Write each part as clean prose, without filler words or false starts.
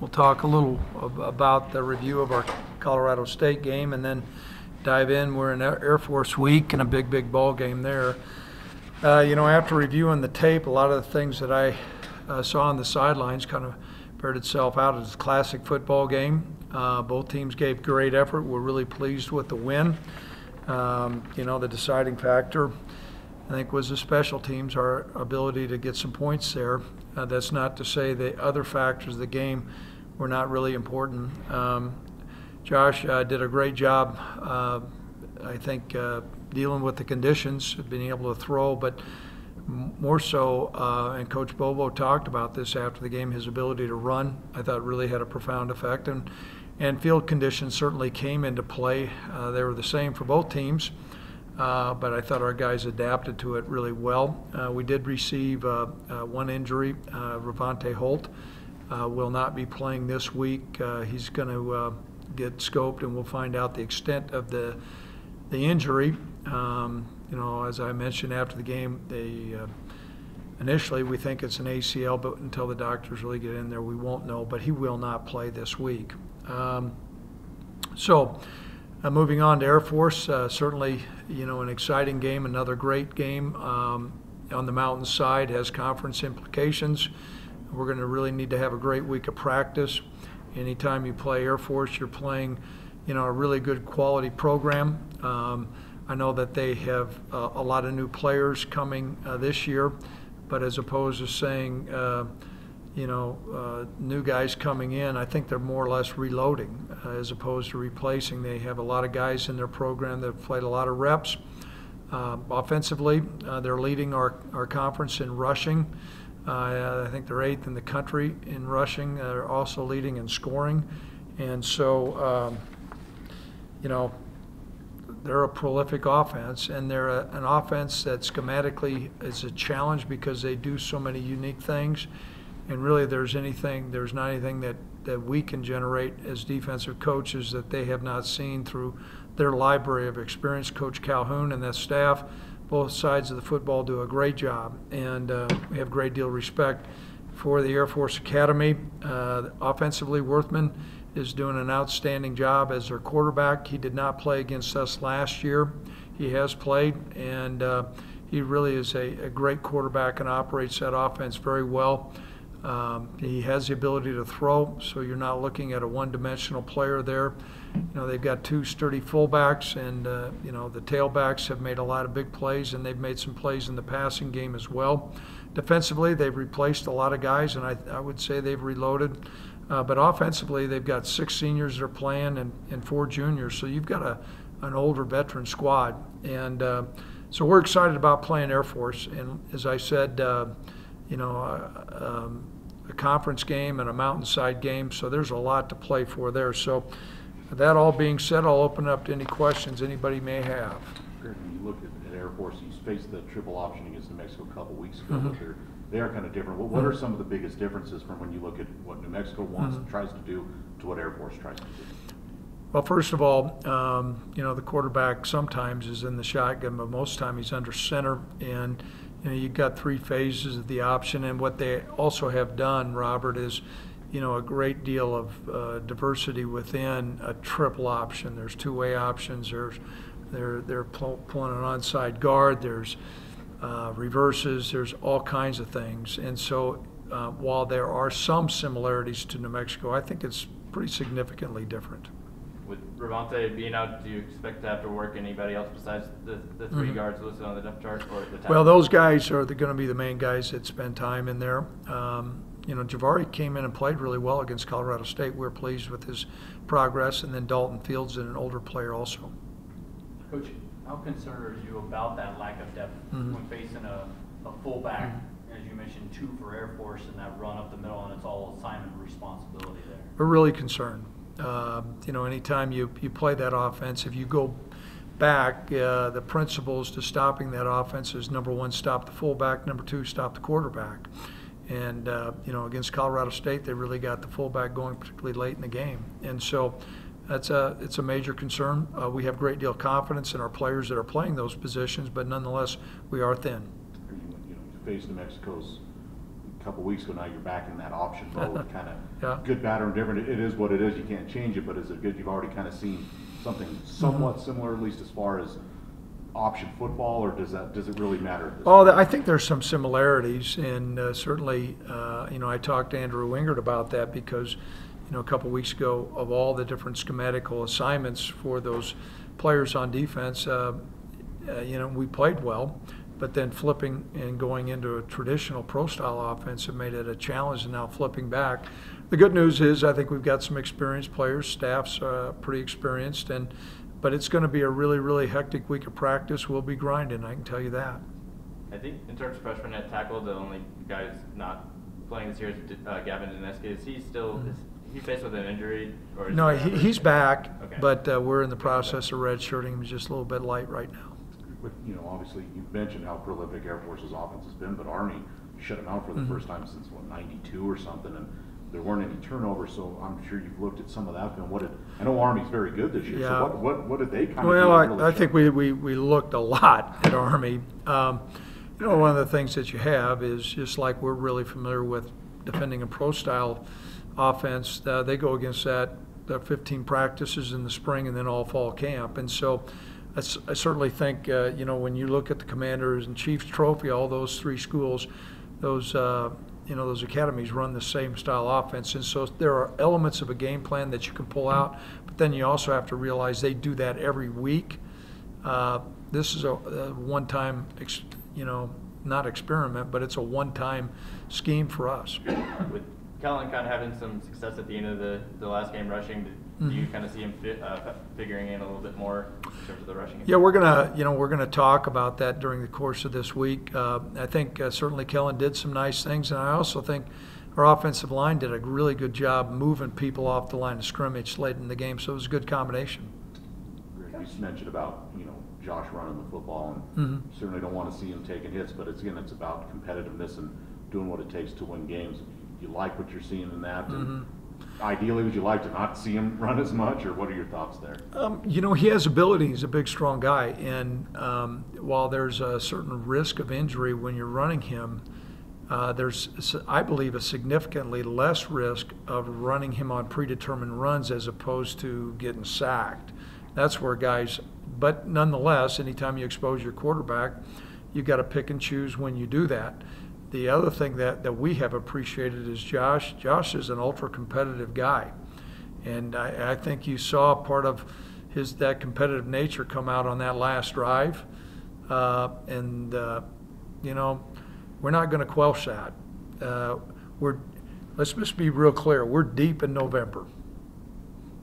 we'll talk a little about the review of our Colorado State game and then dive in. We're in Air Force Week and a big ball game there. After reviewing the tape, a lot of the things that I saw on the sidelines kind of paired itself out as a classic football game. Both teams gave great effort. We're really pleased with the win. The deciding factor, I think, was the special teams, our ability to get some points there. That's not to say the other factors of the game were not really important. Josh did a great job, I think, dealing with the conditions, being able to throw, but more so, and Coach Bohl talked about this after the game, his ability to run, I thought really had a profound effect. And field conditions certainly came into play. They were the same for both teams, but I thought our guys adapted to it really well. We did receive one injury. Ravante Holt will not be playing this week. He's going to get scoped, and we'll find out the extent of the injury. As I mentioned after the game, initially we think it's an ACL, but until the doctors really get in there, we won't know. But he will not play this week. Moving on to Air Force, certainly, an exciting game, another great game on the mountain side, has conference implications. We're going to really need to have a great week of practice. Anytime you play Air Force, you're playing, a really good quality program. I know that they have a lot of new players coming this year, but as opposed to saying, new guys coming in, I think they're more or less reloading as opposed to replacing. They have a lot of guys in their program that have played a lot of reps. Offensively, they're leading our conference in rushing. I think they're 8th in the country in rushing. They're also leading in scoring. And so, they're a prolific offense, and they're an offense that schematically is a challenge because they do so many unique things. And really, there's not anything that we can generate as defensive coaches that they have not seen through their library of experience. Coach Calhoun and that staff, both sides of the football, do a great job, and we have a great deal of respect for the Air Force Academy. Offensively, Worthman is doing an outstanding job as their quarterback. He did not play against us last year. He has played, and he really is a great quarterback and operates that offense very well. He has the ability to throw, so you're not looking at a one-dimensional player there. They've got two sturdy fullbacks, and the tailbacks have made a lot of big plays, and they've made some plays in the passing game as well. Defensively, they've replaced a lot of guys, and I would say they've reloaded. But offensively, they've got 6 seniors that are playing and 4 juniors, so you've got an older veteran squad. And so we're excited about playing Air Force. And as I said, a conference game and a mountainside game, so there's a lot to play for there. So that all being said, I'll open up to any questions anybody may have. When you look at Air Force, you faced the triple option against New Mexico a couple weeks ago, but they are kind of different. What are some of the biggest differences from when you look at what New Mexico wants and tries to do to what Air Force tries to do? Well, first of all, the quarterback sometimes is in the shotgun, but most of the time he's under center, and you've got 3 phases of the option. And what they also have done, Robert, is a great deal of diversity within a triple option. There's 2-way options. They're pulling an onside guard. There's reverses. There's all kinds of things. And so while there are some similarities to New Mexico, I think it's pretty significantly different. With Ravante being out, do you expect to have to work anybody else besides the 3 guards listed on the depth chart? Or the well, those guys are going to be the main guys that spend time in there. Javari came in and played really well against Colorado State. We're pleased with his progress. And then Dalton Fields is an older player also. Coach, how concerned are you about that lack of depth when facing a fullback? As you mentioned, 2 for Air Force and that run up the middle, and it's all assignment responsibility there. We're really concerned. Anytime you play that offense, if you go back, the principles to stopping that offense is, number 1, stop the fullback, number 2, stop the quarterback. And, against Colorado State, they really got the fullback going particularly late in the game. And so it's a major concern. We have a great deal of confidence in our players that are playing those positions, but nonetheless, we are thin. You faced New Mexico's couple weeks ago, now you're back in that option mode, kind of Yeah. good, bad, or indifferent. It is what it is. You can't change it, but is it good? You've already kind of seen something somewhat similar, at least as far as option football, or does it really matter? At this Well, point? I think there's some similarities, and certainly, I talked to Andrew Wingert about that because, a couple weeks ago, of all the different schematical assignments for those players on defense, we played well, but then flipping and going into a traditional pro-style offense have made it a challenge, and now flipping back. The good news is I think we've got some experienced players, staff's pretty experienced, but it's going to be a really, really hectic week of practice. We'll be grinding, I can tell you that. I think in terms of freshman at tackle, the only guy who's not playing this year is Gavin Dineski. Is he still is he faced with an injury? Or is No, he he's back, Okay. but we're in the process of redshirting him. He's just a little bit light right now. But, obviously you mentioned how prolific Air Force's offense has been, but Army shut them out for the first time since, 92 or something, and there weren't any turnovers, so I'm sure you've looked at some of that film. I know Army's very good this year, Yeah. so what did they kind of Well, do? to really I shut think them we looked a lot at Army. One of the things that you have is just like we're really familiar with defending a pro-style offense. They go against that 15 practices in the spring and then all fall camp. And so I certainly think, when you look at the Commanders and Chiefs Trophy, all those three schools, those academies run the same style offense. And so there are elements of a game plan that you can pull out, but then you also have to realize they do that every week. This is a one-time, not experiment, but it's a one-time scheme for us. With Kellen kind of having some success at the end of the last game rushing, do you kind of see him figuring in a little bit more in terms of the rushing? Yeah, we're gonna talk about that during the course of this week. I think certainly Kellen did some nice things, and I also think our offensive line did a really good job moving people off the line of scrimmage late in the game. So it was a good combination. You mentioned about Josh running the football, and certainly don't want to see him taking hits, but it's about competitiveness and doing what it takes to win games. You like what you're seeing in that? And ideally, would you like to not see him run as much, or what are your thoughts there? He has ability. He's a big, strong guy, and while there's a certain risk of injury when you're running him, there's, I believe, a significantly less risk of running him on predetermined runs as opposed to getting sacked. That's where guys, but nonetheless, anytime you expose your quarterback, you've got to pick and choose when you do that. The other thing that we have appreciated is Josh. Josh is an ultra-competitive guy, and I think you saw part of that competitive nature come out on that last drive, and we're not going to quench that. Let's just be real clear. We're deep in November.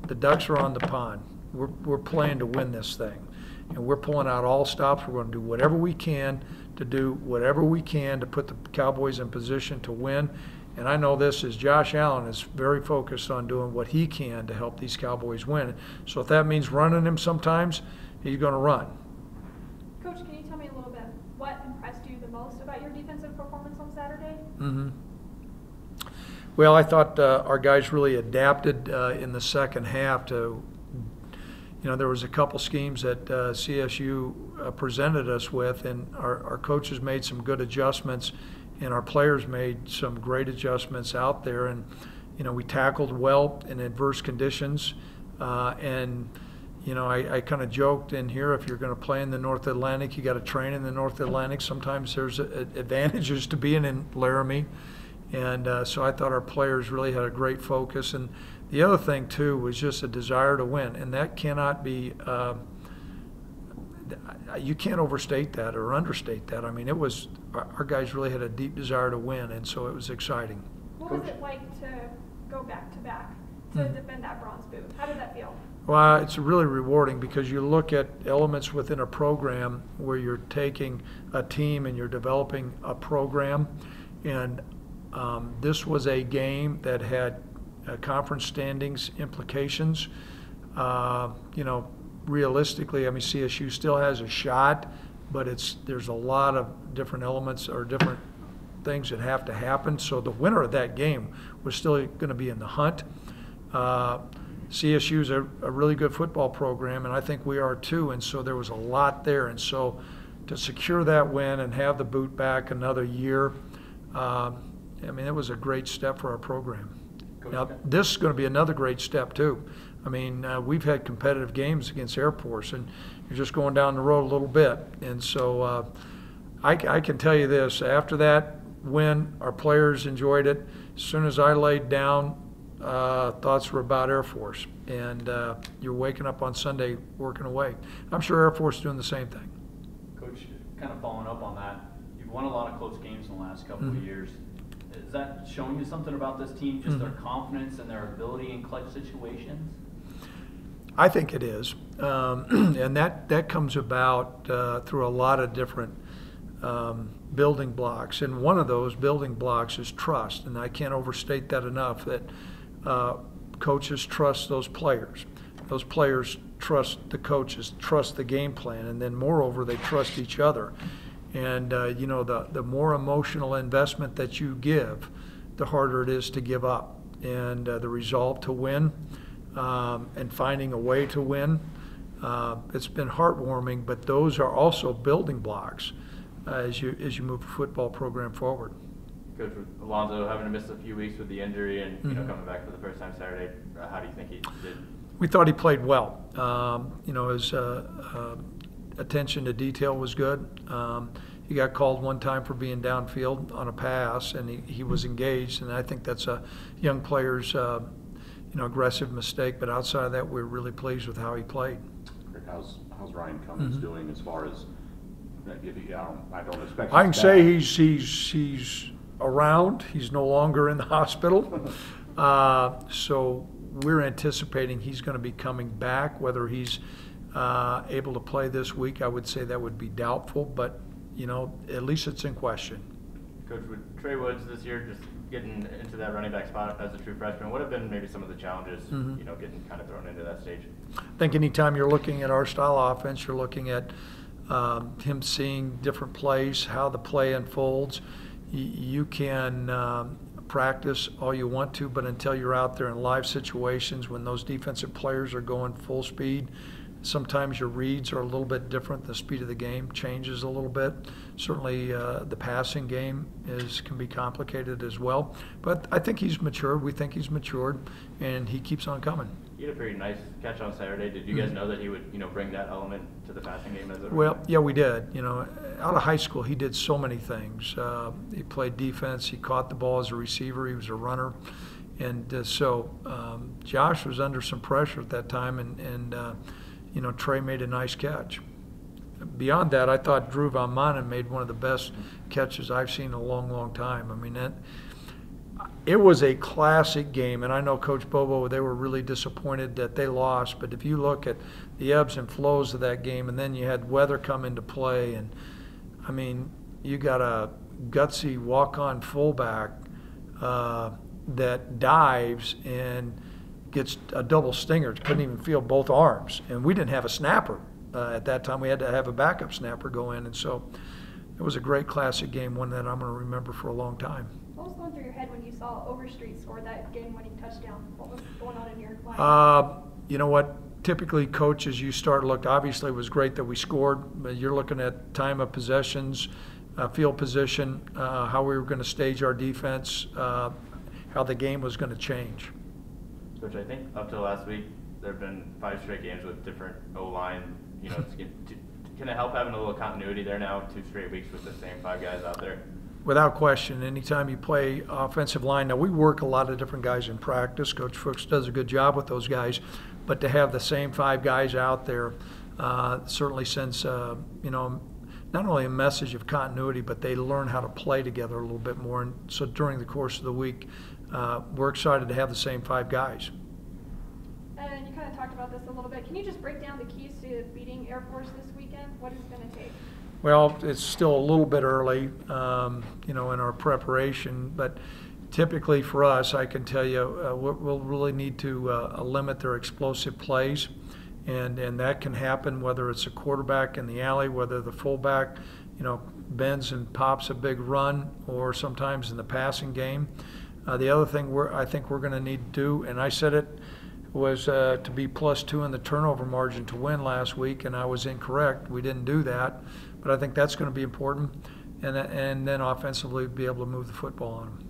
The Ducks are on the pond. We're playing to win this thing, and we're pulling out all stops. We're going to do whatever we can to put the Cowboys in position to win. And I know this is Josh Allen is very focused on doing what he can to help these Cowboys win. So if that means running him sometimes, he's going to run. Coach, can you tell me a little bit what impressed you the most about your defensive performance on Saturday? Well, I thought our guys really adapted in the second half to, there was a couple schemes that CSU presented us with, and our coaches made some good adjustments, and our players made some great adjustments out there. And, we tackled well in adverse conditions. I kind of joked in here, if you're going to play in the North Atlantic, you got to train in the North Atlantic. Sometimes there's advantages to being in Laramie. And so I thought our players really had a great focus. And the other thing, too, was just a desire to win. And that cannot be you can't overstate that or understate that. I mean, our guys really had a deep desire to win, and so it was exciting. What was it like to go back-to-back to defend that bronze boot? How did that feel? Well, it's really rewarding because you look at elements within a program where you're taking a team and you're developing a program. And this was a game that had conference standings implications. Realistically, I mean, CSU still has a shot, but there's a lot of different elements or different things that have to happen. So the winner of that game was still going to be in the hunt. CSU is a really good football program, and I think we are too. And so there was a lot there. And so to secure that win and have the boot back another year, I mean, it was a great step for our program. Coach, Now, this is going to be another great step too. I mean, we've had competitive games against Air Force, and you're just going down the road a little bit. And so I can tell you this, after that win, our players enjoyed it. As soon as I laid down, thoughts were about Air Force. And you're waking up on Sunday working away. I'm sure Air Force is doing the same thing. Coach, kind of following up on that, you've won a lot of close games in the last couple of years. Is that showing you something about this team, just their confidence and their ability in clutch situations? I think it is. And that comes about through a lot of different building blocks. And one of those building blocks is trust. And I can't overstate that enough, that coaches trust those players. Those players trust the coaches, trust the game plan, and then moreover, they trust each other. And you know, the more emotional investment that you give, the harder it is to give up. And the resolve to win and finding a way to win, it's been heartwarming, but those are also building blocks as you move the football program forward. Coach, Alonzo having to miss a few weeks with the injury and you know, coming back for the first time Saturday, how do you think he did? We thought he played well. You know, his attention to detail was good. He got called one time for being downfield on a pass, and he was engaged. And I think that's a young player's you know, aggressive mistake. But outside of that, we're really pleased with how he played. How's Ryan Cummings doing as far as if he, I don't expect. I can say he's around. He's no longer in the hospital. So we're anticipating he's going to be coming back. Whether he's able to play this week, I would say that would be doubtful, but you know, at least it's in question. Coach, with Trey Woods this year just getting into that running back spot as a true freshman, what have been maybe some of the challenges, you know, getting kind of thrown into that stage? I think anytime you're looking at our style offense, you're looking at him seeing different plays, how the play unfolds. You can practice all you want to, but until you're out there in live situations when those defensive players are going full speed, sometimes your reads are a little bit different. The speed of the game changes a little bit. Certainly the passing game can be complicated as well. But I think he's matured. We think he's matured, and he keeps on coming. He had a pretty nice catch on Saturday. Did you guys know that he would, you know, bring that element to the passing game as a Well, yeah, we did. You know, out of high school, he did so many things. He played defense. He caught the ball as a receiver. He was a runner. And so Josh was under some pressure at that time, and you know, Trey made a nice catch. Beyond that, I thought Drew Van Manen made one of the best catches I've seen in a long, long time. I mean, it was a classic game, and I know Coach Bobo, they were really disappointed that they lost, but if you look at the ebbs and flows of that game, and then you had weather come into play, and I mean, you got a gutsy walk-on fullback that dives and gets a double stinger, couldn't even feel both arms, and we didn't have a snapper at that time. We had to have a backup snapper go in, and so it was a great classic game, one that I'm going to remember for a long time. What was going through your head when you saw Overstreet score that game-winning touchdown? What was going on in your mind? You know what? Typically, coaches, you start look. Obviously, it was great that we scored. But you're looking at time of possessions, field position, how we were going to stage our defense, how the game was going to change. Coach, I think up till last week, there have been 5 straight games with different O-line. You know, can it help having a little continuity there now, 2 straight weeks with the same 5 guys out there? Without question, anytime you play offensive line, now we work a lot of different guys in practice. Coach Fuchs does a good job with those guys, but to have the same 5 guys out there certainly sends, you know, not only a message of continuity, but they learn how to play together a little bit more. And so during the course of the week, we're excited to have the same 5 guys. And you kind of talked about this a little bit. Can you just break down the keys to beating Air Force this weekend? What is it going to take? Well, it's still a little bit early, you know, in our preparation, but typically for us, I can tell you, we'll really need to limit their explosive plays, and that can happen whether it's a quarterback in the alley, whether the fullback, you know, bends and pops a big run, or sometimes in the passing game. The other thing I think we're going to need to do, and I said it, was to be +2 in the turnover margin to win last week, and I was incorrect. We didn't do that, but I think that's going to be important, and then offensively be able to move the football on them.